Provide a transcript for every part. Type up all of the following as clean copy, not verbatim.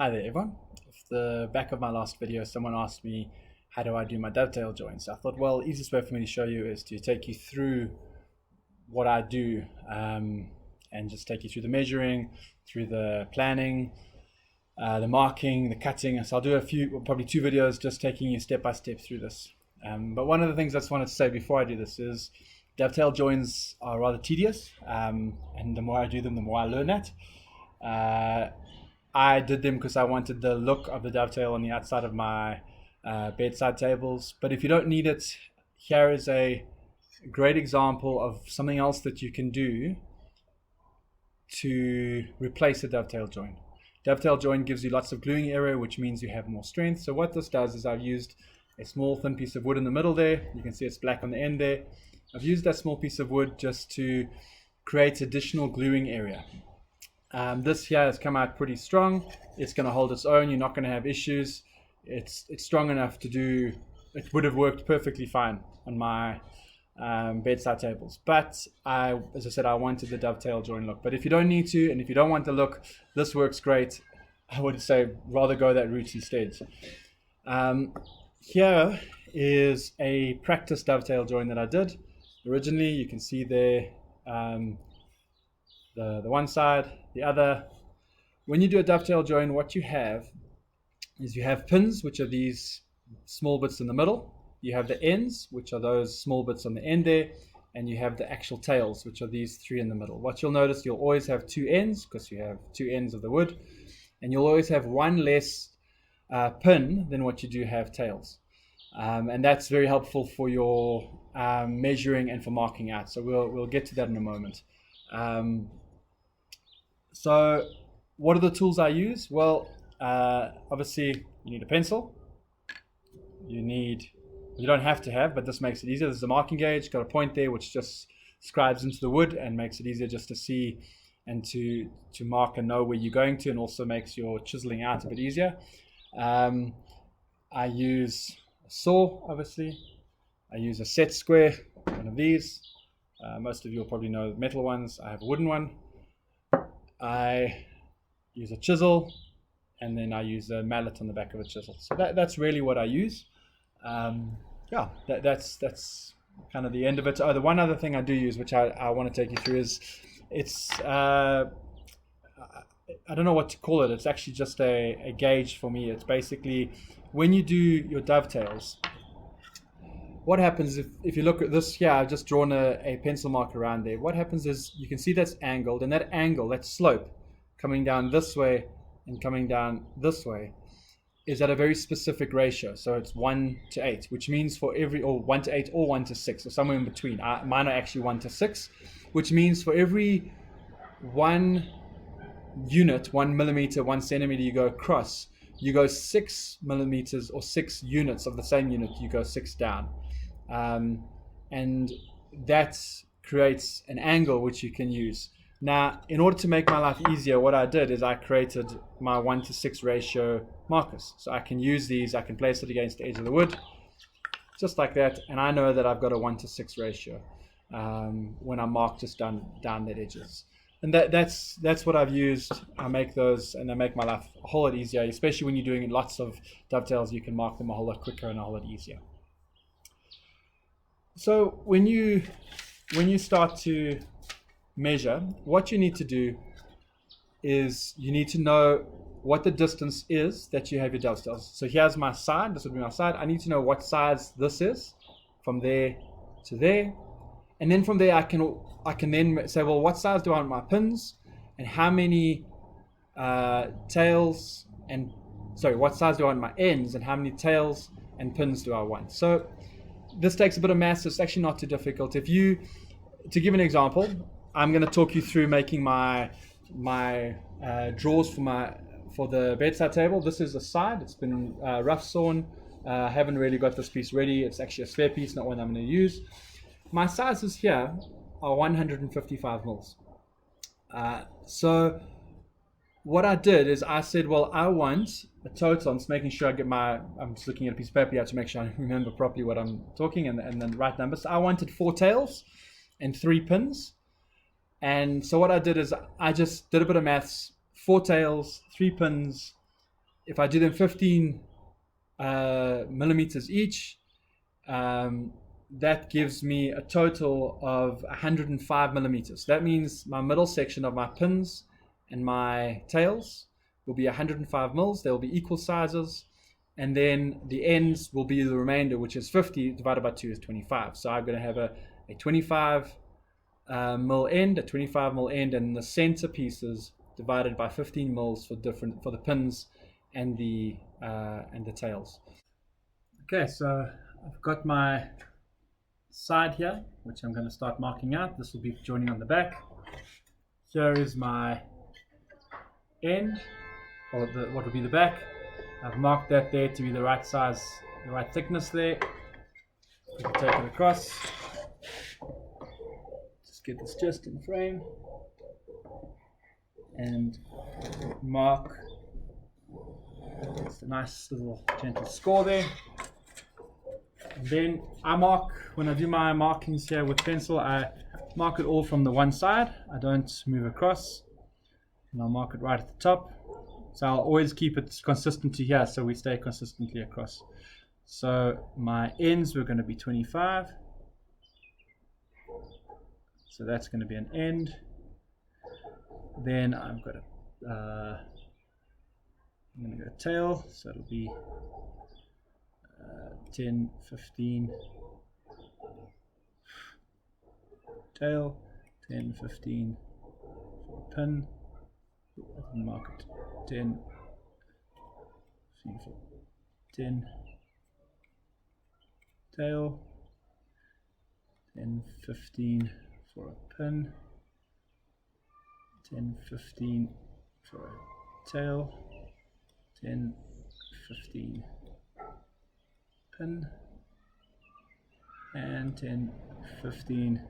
Hi there everyone. Off the back of my last video, someone asked me how do I do my dovetail joints. I thought, well, easiest way for me to show you is to take you through what I do and just take you through the measuring, through the planning, the marking, the cutting. So I'll do probably two videos just taking you step by step through this. But one of the things I just wanted to say before I do this is dovetail joints are rather tedious, and the more I do them, the more I learn that. I did them because I wanted the look of the dovetail on the outside of my bedside tables. But if you don't need it, here is a great example of something else that you can do to replace a dovetail joint. Dovetail joint gives you lots of gluing area, which means you have more strength. So what this does is I've used a small thin piece of wood in the middle there. You can see it's black on the end there. I've used that small piece of wood just to create additional gluing area. This here has come out pretty strong. It's going to hold its own. You're not going to have issues. It's strong enough to do. It would have worked perfectly fine on my bedside tables. But as I said, I wanted the dovetail joint look. But if you don't need to, and if you don't want the look, this works great. I would say rather go that route instead. Here is a practice dovetail joint that I did originally. You can see there the one side, the other. When you do a dovetail joint, what you have is you have pins, which are these small bits in the middle. You have the ends, which are those small bits on the end there, and you have the actual tails, which are these three in the middle. What you'll notice, you'll always have two ends because you have two ends of the wood, and you'll always have one less pin than what you do have tails. And that's very helpful for your measuring and for marking out. So we'll get to that in a moment. So what are the tools I use? Well, obviously you need a pencil. You don't have to have, but this makes it easier. There's a marking gauge, got a point there which just scribes into the wood and makes it easier just to see and to mark and know where you're going to, and also makes your chiseling out a bit easier. I use a saw, obviously. I use a set square, one of these. Most of you will probably know metal ones. I have a wooden one. I use a chisel, and then I use a mallet on the back of a chisel. So that's really what I use. That's kind of the end of it. Oh, the one other thing I do use, which I want to take you through, is I don't know what to call it. It's actually just a gauge for me. It's basically when you do your dovetails, what happens if you look at this here, I've just drawn a pencil mark around there. What happens is you can see that's angled, and that angle, that slope coming down this way and coming down this way is at a very specific ratio. So it's 1:8, which means for every, or 1:8 or 1:6, or somewhere in between. Mine are actually 1:6, which means for every 1 unit, 1 millimeter, 1 centimeter you go across, you go 6 millimeters or 6 units of the same unit, you go 6 down. And that creates an angle which you can use. Now, in order to make my life easier, what I did is I created my 1:6 ratio markers. So I can use these, I can place it against the edge of the wood, just like that, and I know that I've got a 1:6 ratio when I mark just down that edges. And that's what I've used. I make those, and they make my life a whole lot easier, especially when you're doing lots of dovetails. You can mark them a whole lot quicker and a whole lot easier. So when you start to measure, what you need to do is you need to know what the distance is that you have your dovetails. So here's my side. This would be my side. I need to know what size this is from there to there, and then from there I can then say, well, what size do I want my pins, and how many tails, and what size do I want my ends, and how many tails and pins do I want. So this takes a bit of maths. It's actually not too difficult. To give an example, I'm going to talk you through making my drawers for the bedside table. This is a side. It's been rough sawn. I haven't really got this piece ready. It's actually a spare piece, not one I'm going to use. My sizes here are 155 mils. So what I did is I said, well, I want a total. I'm just making sure I'm just looking at a piece of paper here to make sure I remember properly what I'm talking and the right numbers. So I wanted 4 tails and 3 pins. And so what I did is I just did a bit of maths. 4 tails, 3 pins, if I do them 15 millimeters each, that gives me a total of 105 millimeters. That means my middle section of my pins and my tails will be 105 mils. They'll be equal sizes. And then the ends will be the remainder, which is 50 divided by 2 is 25. So I'm going to have a 25 mil end, a 25 mil end, and the center pieces divided by 15 mils for the pins and the tails. Okay, so I've got my side here, which I'm going to start marking out. This will be joining on the back. Here is my end, or what will be the back. I've marked that there to be the right size, the right thickness there. We can take it across. Just get this just in frame and mark. It's a nice little gentle score there. And then I mark, when I do my markings here with pencil, I mark it all from the one side. I don't move across. And I'll mark it right at the top. So I'll always keep it consistent to here so we stay consistently across. So my ends were going to be 25. So that's going to be an end. Then I've got I'm going to go tail, so it'll be 10, 15, tail, 10, 15 for pin, I can mark it 10, 15 for 10, tail, 10, 15 for a pin, 10, 15 for a tail, 10, 15 pin, and 10, 15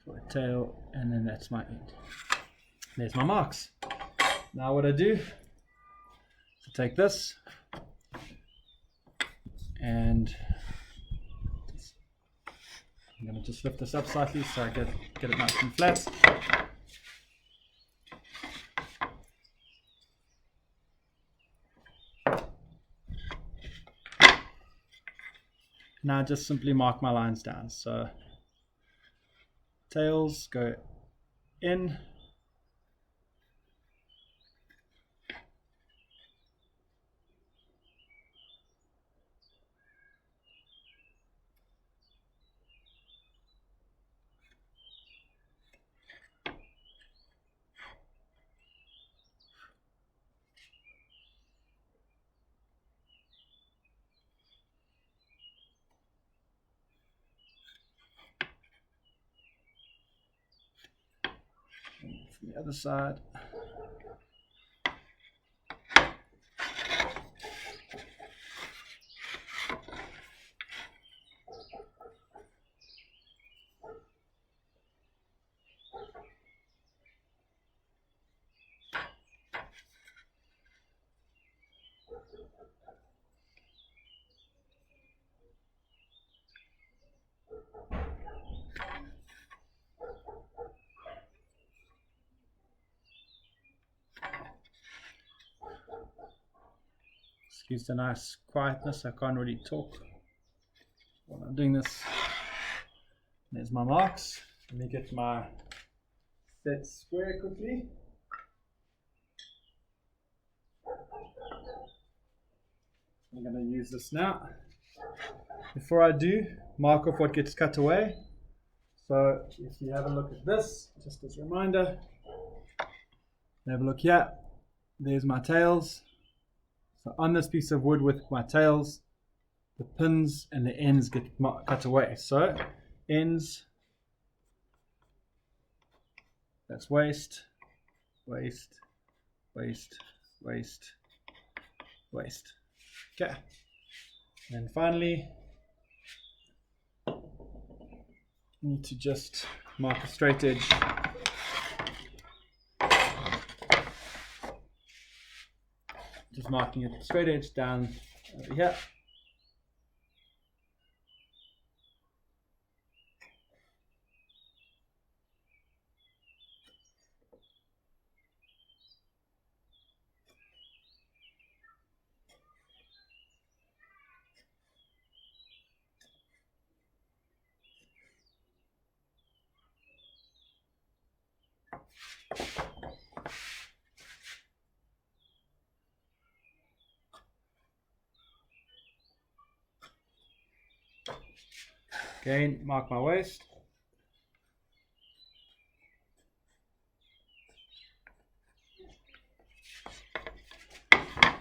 for a tail, and then that's my end. There's my marks. Now what I do is I take this and I'm going to just lift this up slightly so I get it nice and flat. Now I just simply mark my lines down. So tails go in, from the other side. Excuse the nice quietness, I can't really talk while I'm doing this. There's my marks. Let me get my set square quickly. I'm going to use this now. Before I do, mark off what gets cut away. So if you have a look at this, just as a reminder, have a look here. There's my tails. So on this piece of wood with my tails, the pins and the ends get cut away. So ends, that's waste, waste, waste, waste, waste. Okay. And finally, need to just mark a straight edge. Just marking a straight edge down over here. Again, mark my waist.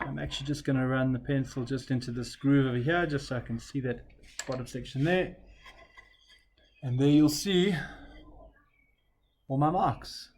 I'm actually just going to run the pencil just into this groove over here, just so I can see that bottom section there. And there you'll see all my marks.